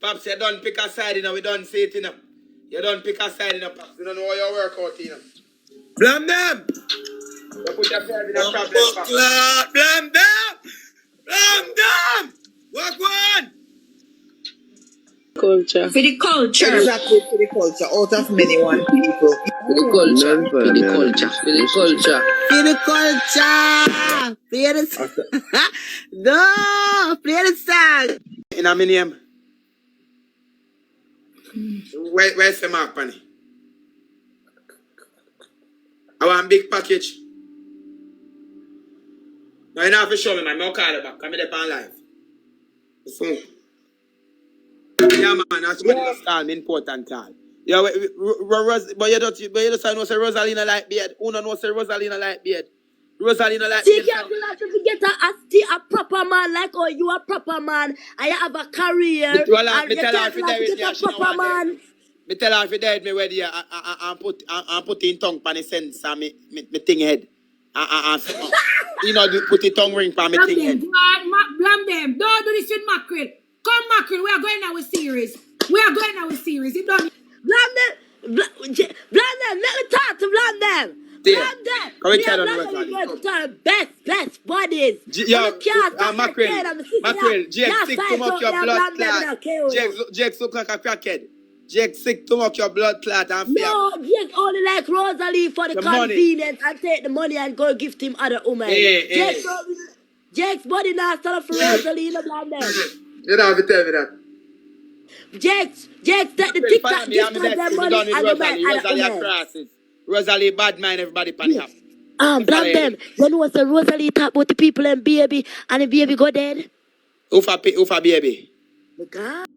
Pops, you don't pick a side, you know. We don't see it, you know. You don't pick a side, you know, Pops. We don't know how you work out, you know. Blamdem! You put yourself in a problem, Pops. Blamdem! Blamdem! Walk one! Culture. For the culture. Exactly, for the culture. Out of many one people. For the culture. For the culture. For the culture. For the culture. Play the song. No, play the song. In a name. Where's the mark, Penny? I want a big package. Now you don't have to show me, man. I'll call it back. I'm there on live. The phone. Yeah, man. That's what you call me. Important call. Yeah, but you don't know say Rosalina like beard. Who don't know say Rosalina like beard? Rosalina like beard. See, you have to get a proper man like oh you a proper man and you have a career. And you can't get a proper man. Me tell her if you dead me ready and put in tongue pan the sense and me thing head. You know put the tongue ring pan me thing head. Blamdem. Don't do this with Mackerel. Come Mackerel, we are going now with series. We are going now with series. It don't Blamdem, let me talk to Blamdem. Blamdem, we are going to best buddies. Mackerel, Jake sick to mock your blood clot. Jake look like a crackhead. Jake sick to mock your blood clot and fear. No, Jake only like Rosalie for the convenience and take the money and go gift him other women. Jake's body now stand up for Rosalie in the Blamdem. You don't have to tell me that. Jake's take the TikTok gift and their money and the man and the Rosalie bad mind everybody pan the app. Blamdem. You know what the Rosalie talk about the people and baby and the baby go dead? Who for baby? The God.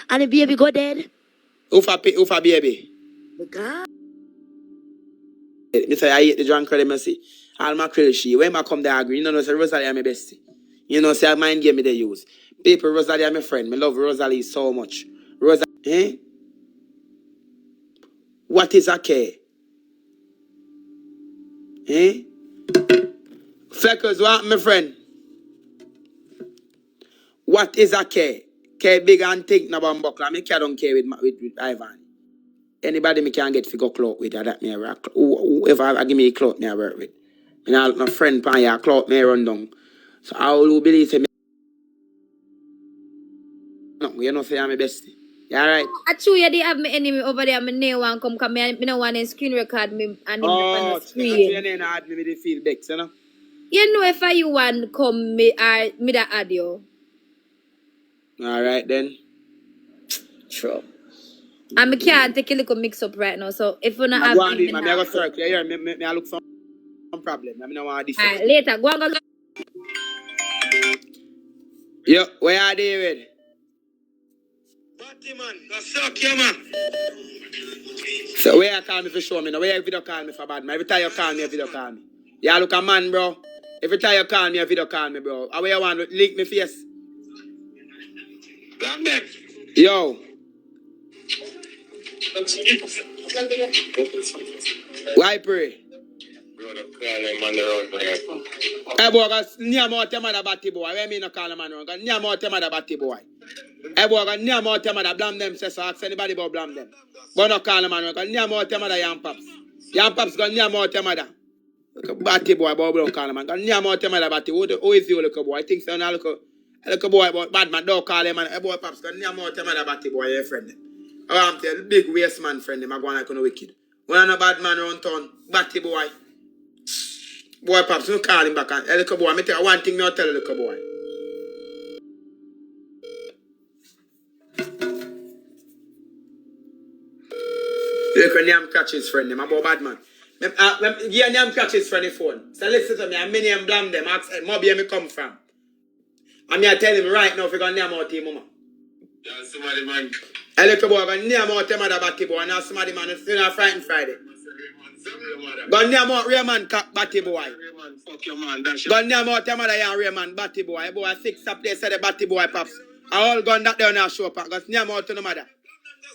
And the baby go dead? Who for baby? The God. Me say I hate the drunk credit me see. All my credit she. When I come there agree, you know say Rosalie are my bestie. You know say I mind game me they use. People Rosalie are my friend. Me love Rosalie so much. Rosalie, What is a K? Fleckers, what my friend? What is a K? K big and thick na bumbuckler. Me don't care with Ivan. Anybody me can get figure clout with that me whoever I give me a clout me I work with. Me not no friend pan ya clout me run down. So I will believe say me. No, you know say I'm my bestie. You alright? I true you did have me enemy over there. Me no one come me no one in screen record me and him on the screen. You know add me with the feedbacks, you know? You know if you want come me that add you. Alright then. True. And I can't take a little mix up right now. So if you not have me, I go circle here. Me I look for some problem. I don't want this. Alright, later. Go on. Yo, where are David? Batty man, go suck you man. So where you call me for show me now? Where you video call me for bad man? Every time you call me, you video call me. You look a man, bro. Every time you call me, you video call me, bro. How you want to link me face? Blamdem. Yo. Why pray? Hey boy, cause near more time the batty boy. Where me no call a man wrong? Cause near more time the batty boy. Hey boy, cause near more time the Blamdem says so. Ask anybody about Blamdem. But no call a man wrong. Cause near more time the Yam Pops. Yam Pops got near more time the batty boy. But don't call a man. Cause near more time the batty. Who is you little boy? I think so. Now little boy, but bad man don't call him. Hey boy, Pops got near more time the batty boy. Your friend. I'm telling big waste man friend. Him I go like on wicked. When a bad man around town, batty boy. Boy, Pops, no call him back. A little boy, I tell you one thing, I'll tell a little boy. Look at name catch his friend, I'm about bad man. Yeah, name catch his friend the phone. So listen to me, I'm many and Blamdem. Ask Mobby me come from. I'm here tell him right now if you got name out him, mama. Yeah, somebody man. A little boy, got name out him at the batty boy, and now somebody man is still Friday Friday. Got name out Raymond batty boy. Fuck your man, that's got name out your mother and Raymond batty boy. Boy, 6 a place at the batty boy, Pops. I all gun that there now show up. Got name out to the mother.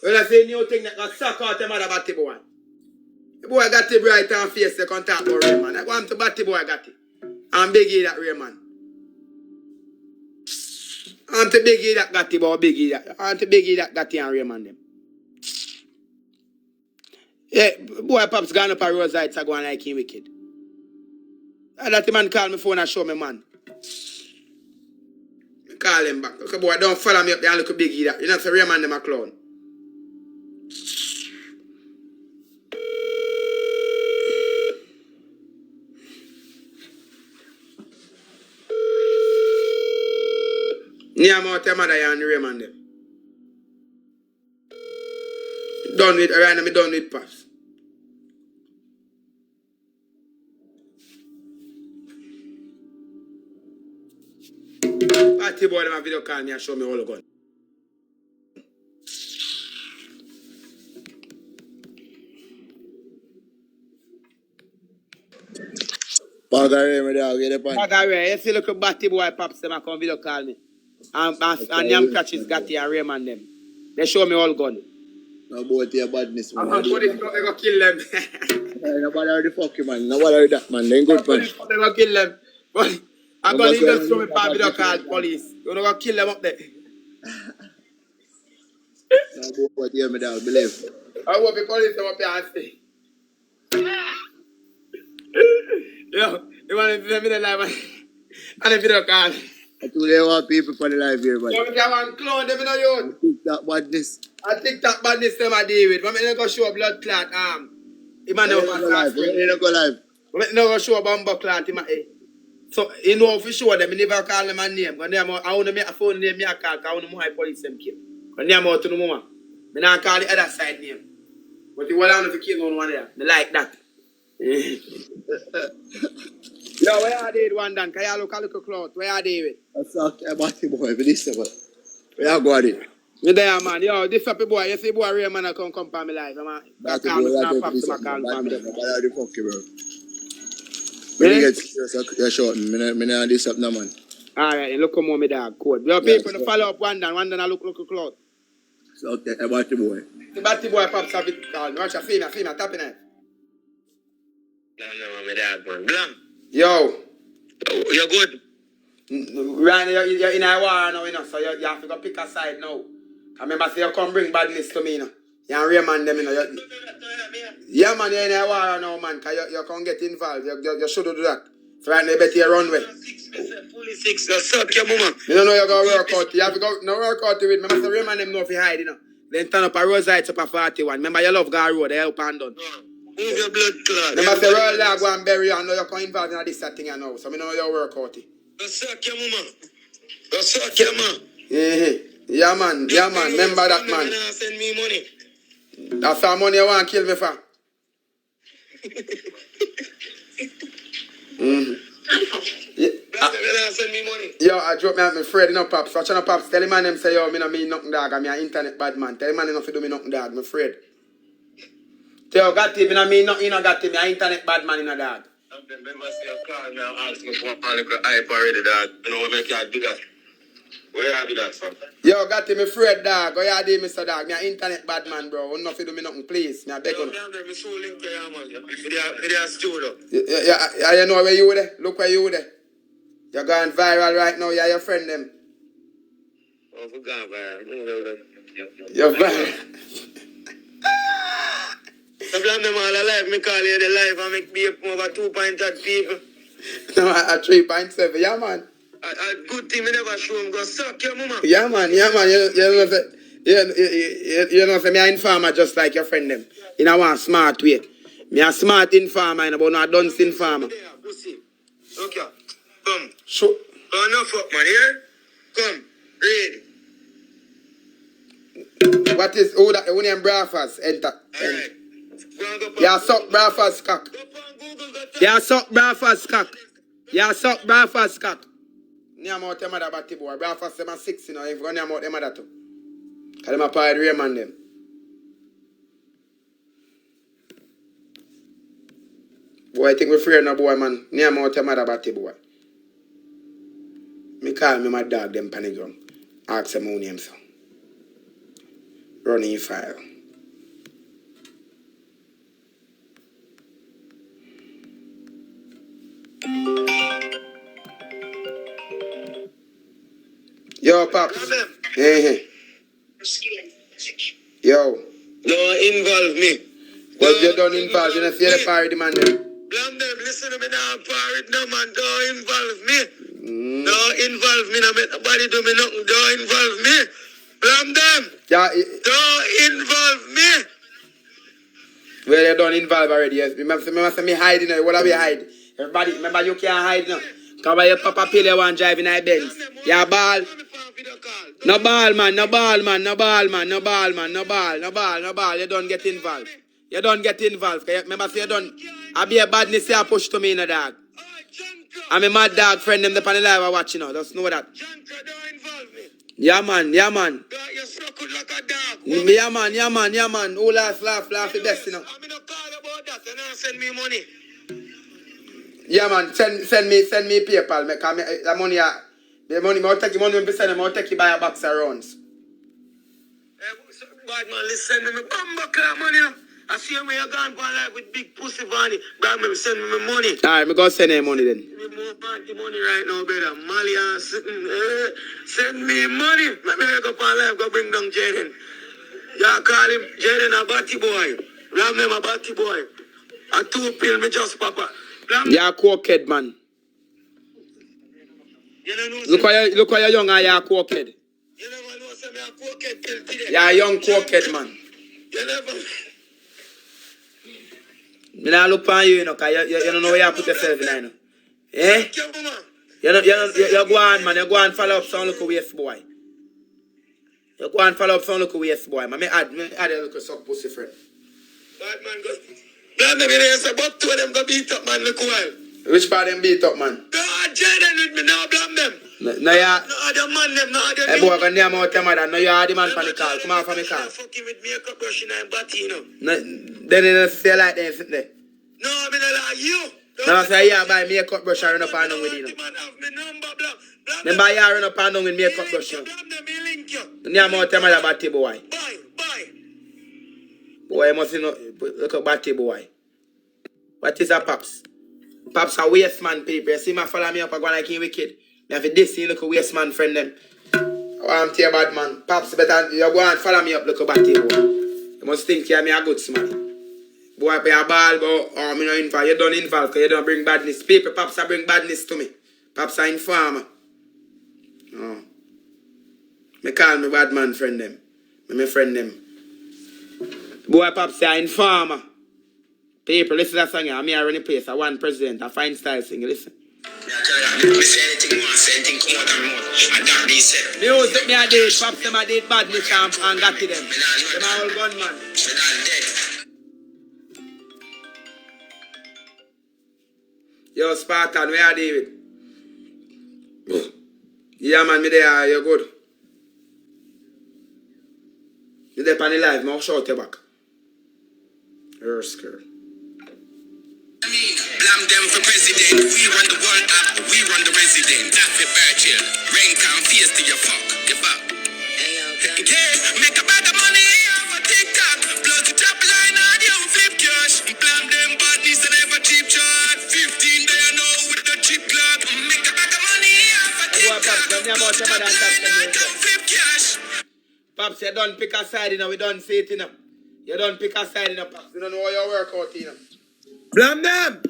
When I say new thing that got suck out your mother batty boy. The boy got it bright and face, they can talk about Raymond. I want to batty boy got it. I'm biggie that Raymond. Auntie Biggie that got it, but Biggie that. Auntie Biggie that got it and Raymond them. Yeah, boy, Pops gone up a Rose Heights, I go and like him wicked. And that man call me phone and show me, man. I call him back. Okay, boy, don't follow me up there and look at Biggie that. You know, say Raymond them a clown. Near more time mother and Raymond them. Done with, right now, me done with Pops. Party boy, them a video call me and show me all the gun. Pagare me dog, get the pan. Pagare, you see look at Batty boy Pops them a come video call me. And Yam Catches got it and Raymond them. They show me all gun. No boy to your badness, man. I'm going to go kill them. Nobody already fuck you, man. Nobody already that, man. They ain't good, man. They go kill them. But I'm going to just show me for video call police. You're going to kill them up there. No boy to hear me dog, believe. I hope the police come up here and stay. Yo, you want to see me live and the video call. I told you want people for the live here, man. So if you have a clown, them in a youth. TikTok badness. I think that badness them I deal with. But I'm going to show blood clot arm. He man never They don't go live. I'm not going to show bumbo clot in my head. So, you know, for sure, them, I never call them a name. Because I want to make a phone name, I call, because I want to know police them kill. Because I'm out to the mama. I don't call the other side name. But you want to kill no one there. They like that. Yo, where are they one done? Can you look a little clout? Where are they with? I saw a batty boy for this one. Where you go it? You there, man. Yo, this happy boy. You see boy Raymond come for me life. I can't look Pops to my call for me. Nobody already fuck you, bro. When you get serious, you're short. Me not this up, no, man. Alright, look come on me dog. Code. Yo, people, to follow up one done I look clout. So, okay, a batty boy. The batty boy Pops have it called. Watch a female, tapping it. No, my dad, man. Blam. Yo. You're good. Ryan, you're in a war now, you know, so you have to go pick a side now. I remember say you come bring bad list to me, you know. You and Raymond them, you know. Yeah, man, you're in a war now, man, because you can't get involved. You should do that. So right now, you better run with. Fully 6, you suck your mama. You don't know you're going to work out. You have to go, no work out with me. Remember, say Raymond them know if you hide, you know. Then turn up a Rose Heights up a 41. Remember, you love Gar Road, they help and done. Move your blood clot. Remember, say roll dog go and bury you and know you're going involved in this thing you know. So I know you work out. You suck your mama. You suck your mama. Yeah, man. Remember that, man. You send me money. That's how money you want to kill me for. You send me money. Yo, I drop me at my Fred, you know, Pops. Watch on Pops. Tell him man them say, yo, me no mean nothing dog. I'm an internet bad man. Tell him man enough to do me nothing dog. I'm Fred. Tell you, got him, you know, me nothing, you know, got him. I'm an internet bad man in a dog. Remember, say you call me and ask me for a little hype already, dog. You know, we can't do that. Where you do that from? Yo, got him, me Fred, dog. Go you do, Mr. Dog. Me an internet bad man, bro. You know, if you do me nothing, please. Me a beg you. Blamdem, me so link to you, man. You're a studio. Yeah, you know where you there. Look where you there. You're going viral right now. You're your friend, them. Oh, for God, man. You're viral. I blame them all alive. Me call you the life and make me over 2.3 people. No, at 3.7. Yeah, man. A good thing me never show him. Go suck your mama. Yeah, man. You know, say me a informer just like your friend them. In a one smart way. Me a smart informer, but not a dunce informer. Okay. Come. Sure. Come enough up, man. Here. Come. Read. What is who that? Who name Brafas? Enter. Alright. Yeah, suck Brafas cock. Yeah, suck Brafas cock. Yeah, suck Brafas cock. Name out your mother batty boy. Brafas them a 6, you know. If you name out your mother too. Because them a part Raymond them. Boy, I think we're afraid no boy, man. Name out your mother batty boy. Me call me my dog them panigram. Ask them who name so. Running file. Yo, Pops. Yo. Don't involve me. What you don't involve? You don't see the party, man. Blamdem, listen to me now, parrot, no man, don't involve me. Don't involve me, no make nobody do me nothing, don't involve me. Blamdem, Yeah, don't involve me. well, you don't involve already. Yes. Remember me hiding now. What are we hide? Everybody, remember you can't hide now. Come by your papa pill, you want driving a Benz. Yeah, ball. No ball, man. No ball, man. No ball, man. No ball, man. No ball. No ball. No ball. You don't get involved. You don't get involved. Remember, say you don't. I be a badness you push to me in a dog. I'm a mad dog friend. Them the panel live are watching now. Just know that. Yeah, man. Yeah, man. Yeah, man. Yeah, man. Yeah, man. Who laugh the best, you know. I'm not call about that. And send me money. Yeah, man. Send me PayPal. The money, I'll take the money when we send them. I'll take you buy a box of rounds. Bad man, listen to me. Bamba car money. I see me you gone for life with big pussy Vanny. Bad man, send me my money. Alright, me go send him money then. Me more party money right now, brother. Mali and sitting. Send me money. Let me wake up on life, go bring down Jaden. Yeah, call him Jaden a batty boy. Blamdem a batty boy. A 2 pill me just papa. Yeah, cokehead man. You don't know, Look how you're young and you're cokehead. you never know, say me a cokehead till today. You're a young cokehead man. You never. Me not look on you, cause you don't know where you put yourself in, you know. Eh? You go on, man. You go and follow up some little waste boy. You go and follow up some little waste boy. Man, me add a little suck pussy friend. Bad man go. Blamdem, you know, say, but 2 of them go beat up, man, look while. Which part them beat up, man? God, Jaden with me now, Blamdem. No, yeah. No other man, them, no other Hey, boy, I can name out your mother. No, you are the man for the call. Come on for me call. Fucking with makeup brush in and body, you know. No, then you don't say like that, isn't there? No, I mean, like you. No, I say, yeah, buy makeup brush and run up and down with you. Man have me number, Blamdem. Then buy you run up and down with makeup brush, you know. Blamdem, he link you. Name out your mother, batty boy. Bye. Boy, you must know, look at batty boy. What is a Pops? Pops a waste man, people. You see me follow me up, I go like him wicked. Me have this, you look a waste man friend them. I'm tell you bad man. Pops better, you go and follow me up, look a batty boy. You must think you're me a good man. Boy, play a ball, but oh, me not involved. You don't involve, because you don't bring badness. People, Pops a bring badness to me. Pops a informer. Oh. Me call me bad man friend them. Me friend them. Boy, Pops a informer. People, listen to that song here. I'm here running place. I want president. I find style singing. Listen. Me say anything more, say anything come out of my mouth. And that being said. Music me a date. Pops them a date badness and got to them. Them a all gunman. Me not dead. Yo, Spartan, where are David? Yeah, man, me there. You good? You there on the live. I'll shout you back. You're scared. Blamdem for president. We run the world up, we run the resident. That's it, Virgil. Rain can face to your fuck. Your fuck. Yeah, make a bag of money off a TikTok. Plus the top line on you flip cash. Blamdem badness and never cheap shot. 15 there now with the cheap clock. Make a bag of money off a TikTok. Plus the top line on flip cash. Pops, you don't pick a side, you know. We don't see it, you know. You don't pick a side, you know, Pops. You don't know how you work out, you know. Blamdem!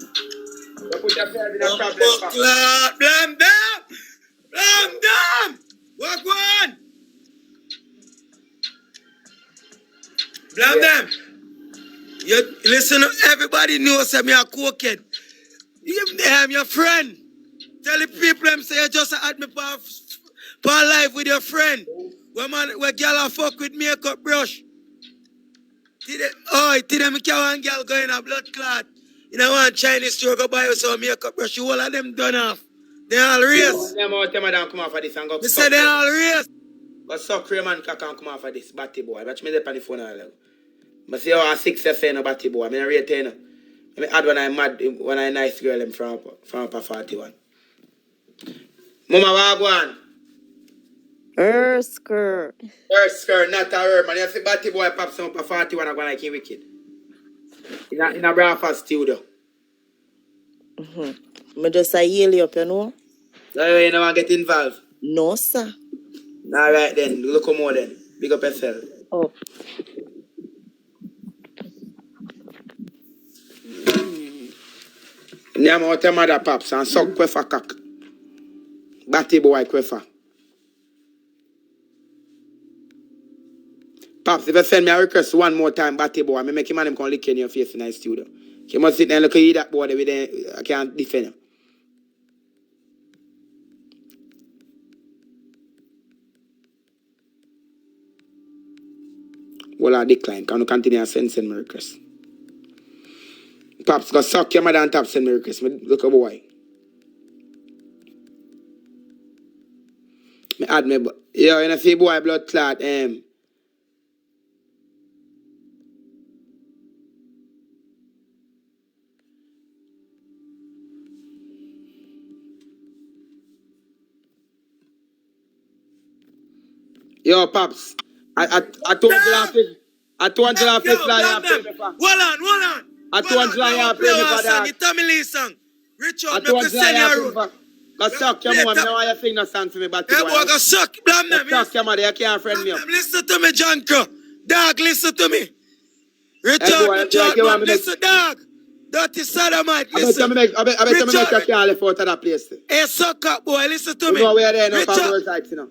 You put yourself in a problem, Pops. Blamdem! Blamdem! Walk one! Blamdem! You listen, everybody knows that me a cokehead. I'm your friend. Tell the people them say you just had me for life with your friend. Where girl a fuck with makeup brush. Today me carry one girl going a blood clot. You know one Chinese store go buy you some makeup brush. You all of them done off. They all race. Them out them and come off of this and go. Me say they all race. But suck Raymond can come off of this batty boy. Watch me there on the phone now. I see how a 6 say no batty boy. I mean rate you know. I add when I mad when I nice girl them from up 41. Mama wagwan. Skirt, not a her, man. You see batty boy pops up a 41 and go like him wicked. In a breakfast studio. Me just a yell you up, you know. So you don't want to get involved? No, sir. Alright then, look more then. Big up yourself. Oh. Name out your mother pops and suck kwefa cock. Batty boy kwefa. Pops, if you send me a request one more time, Batty boy, I make him and him come lick in your face in the studio. You must sit there and look at you that boy with I can't defend you. Well, I decline. Can you continue to send me request? Pops, go suck your mother and tap send me request. Look at boy. Me add me, yo, you know, see boy blood clot, Yo, Pops, I told you last week. I told you last week, Hold on. I told you last week, You tell me Lee song. Richard, I told you last week, go suck your mom. Now I sing no song for me, but hey, boy, go suck. Blamdem. Suck your mother, you can't friend me up. Listen to me, Janko. Dog, listen to me. Richard, Hey, boy, man, listen, dog. Dirty sodomite, listen. I bet you make you can't left out of that place. Hey, suck up, boy, listen to me. You know where they are now, Richard. Papa types, you know.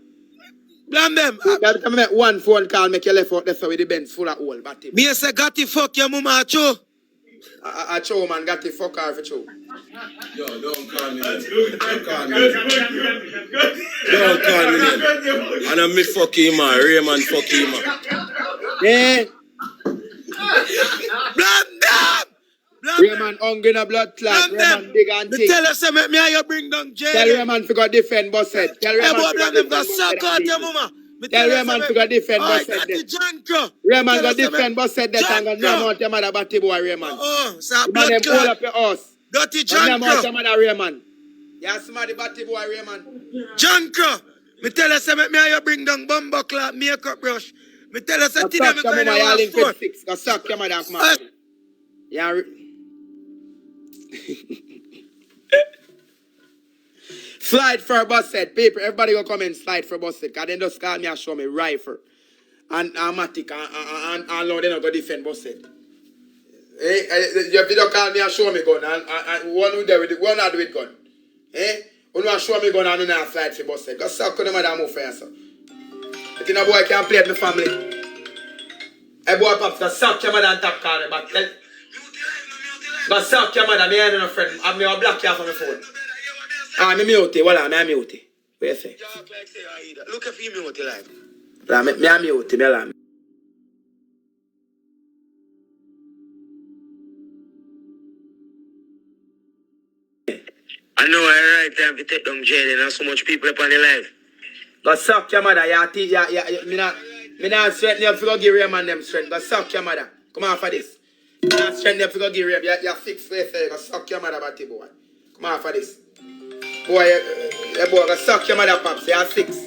Blamdem. Every time I make one phone call, make you left out there so with the Benz full of hole, batty. Me say, got the fuck your mama, Cho. I show man, got the fuck out for show. Yo, don't call me name. Don't call me name. Don't call me name. And I'm me fucking man, Raymond fucking man. Yeah. Blamdem. Raymond hungry in a blood clot. Raymond big and Me thick. tell us, make me how you bring down jail. Tell Raymond to go defend boss head. Tell Hey, Raymond boy, to go Blamdem, go defend suck out your mama. Tell Raymond to go defend boss boss head. Raymond go defend boss head that and go name out your mother batty boy Raymond. Oh, so Man blood them hold clot. up your house. Dirty Name out your Janko. mother Raymond. You smart the batty boy Raymond. Janko. Me tell us, make me how you bring down bumbo clot, makeup brush. Me tell us, Go today me suck your going mama, to y'all in war 56. Go suck your mother and come Hey. out. Yeah. Slide for a bus set. People, everybody go come and slide for a bus set. Because they just call me and show me rifle. And matic and Lord, they don't go defend bus set. You don't call me and show me gun. And one who do with it, one do with gun. One who show me gun and you not slide for bus set. Go suck on the mother move for yourself. You think a boy can play with my family? Hey boy, Pops, go suck your mother and tap call me back. Go suck your mother, me and no friend. I'm going to block you off on my phone. I'm mute. Well, I'm mute. What you say? Look at you mute live. I'm mute. I know I right time to take down jail and so much people up on the live. Go suck your mother. Me not strengthen you if you go give Raymond them strength. Go suck your mother. Come on for this. Me not strengthen you if you go give Raymond. You're fixed for yourself. Go suck your mother, batty boy. Come on for this. Boy, go suck your mother, Pops. You're 6.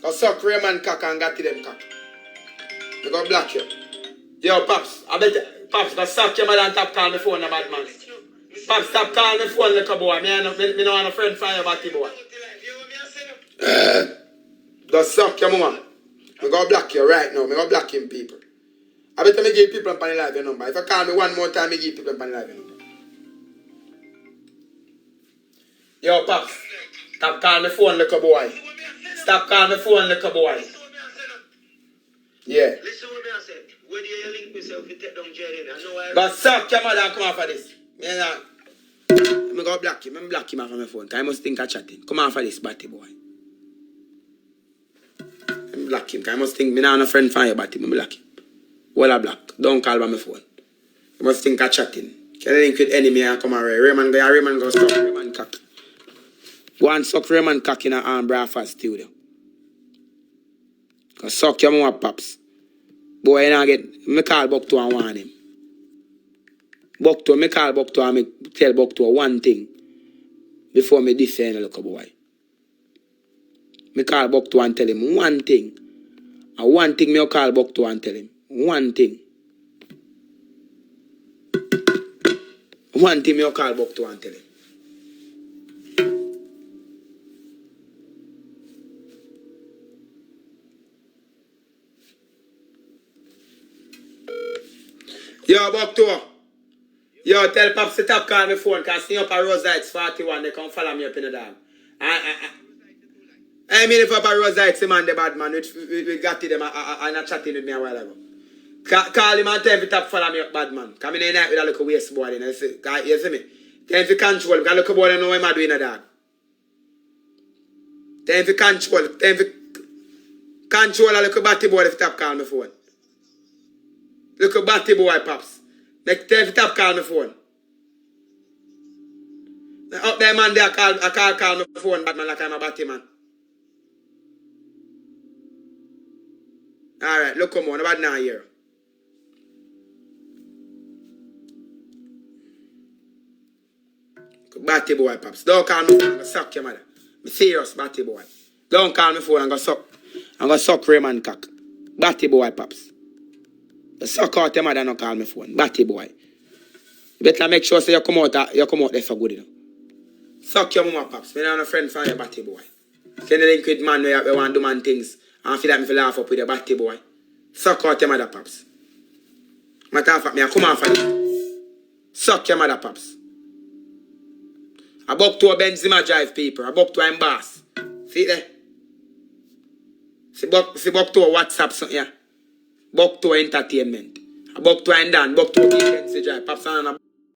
Go suck Raymond cock and got to them cock. You go block you. Yo, Pops, I bet Pops, go suck your mother and stop calling me phone, no bad man. Pops, stop calling me phone, little boy. Me no want a friend from your batty boy. Go suck your mama. I go block you right now. I go blocking people. I bet me give people on the live your number. If you call me one more time, I give people on the live your number. Yo, Pops, stop calling me phone, little boy. Stop calling me phone, little boy. Yeah. Listen what I said. Where do you link yourself to take down jail? I know I Go suck your mother and come off of this. I'm go block him. I'm block him off of my phone. Because I must think I'm chatting. Come off of this, batty boy. I'm block him. Because I must think me not a friend from your batty. I'm block him. Well, I block. Don't call by my phone. I must think I'm chatting. Can I link with enemy and come around? Raymond go suck Raymond cock. Go and suck Raymond cock in a arm breakfast studio. Go suck your mama, Pops. Boy, you know, me call Bukto and warn him. Bukto, me call Bukto and me tell Bukto one thing before me defend a little boy. Me call Bukto and tell him one thing. And one thing me call Bukto and tell him. One thing. One thing me call Bukto and tell him. Yo, Buck 2. Yo, tell Pops to tap call my phone, because I see up a Roseites 41, they come follow me up in the dog. I mean, if up a Roseites, man, the bad man, we got to them and a chatting with me a while ago. Call him and tell him to tap follow me up, bad man. Come in the night with a little waste boy, you see me? Tell him to control, because look boy, you know what I'm doing a dog. Tell him to control a little batty boy if tap call my phone. Little batty boy, Pops. Tell him to tap call my phone. Up there, man, I call my phone, bad man, like I'm a batty man. Alright, look come on, about now here. Batty boy, Pops. Don't call me phone, I'm gonna suck your mother. Me serious, batty boy. Don't call me phone, I'm gonna suck Raymond cock. Batty boy, Pops. You suck out your mother, don't call me phone. Batty boy. You better make sure so you come out there so good, you know. Suck your mama, Pops. Me not a friend from your batty boy. Send the link with man where you want to do man things. And feel like me feel laugh up with your batty boy. Suck out your mother, Pops. Matter of fact, me I come off of you. Suck your mother, Pops. I buck to a Benzema drive people. I buck to a boss. See there? See buck to a WhatsApp something, yeah. Buck to a entertainment. I buck to a Dan. Buck to a Benzema drive. Pops and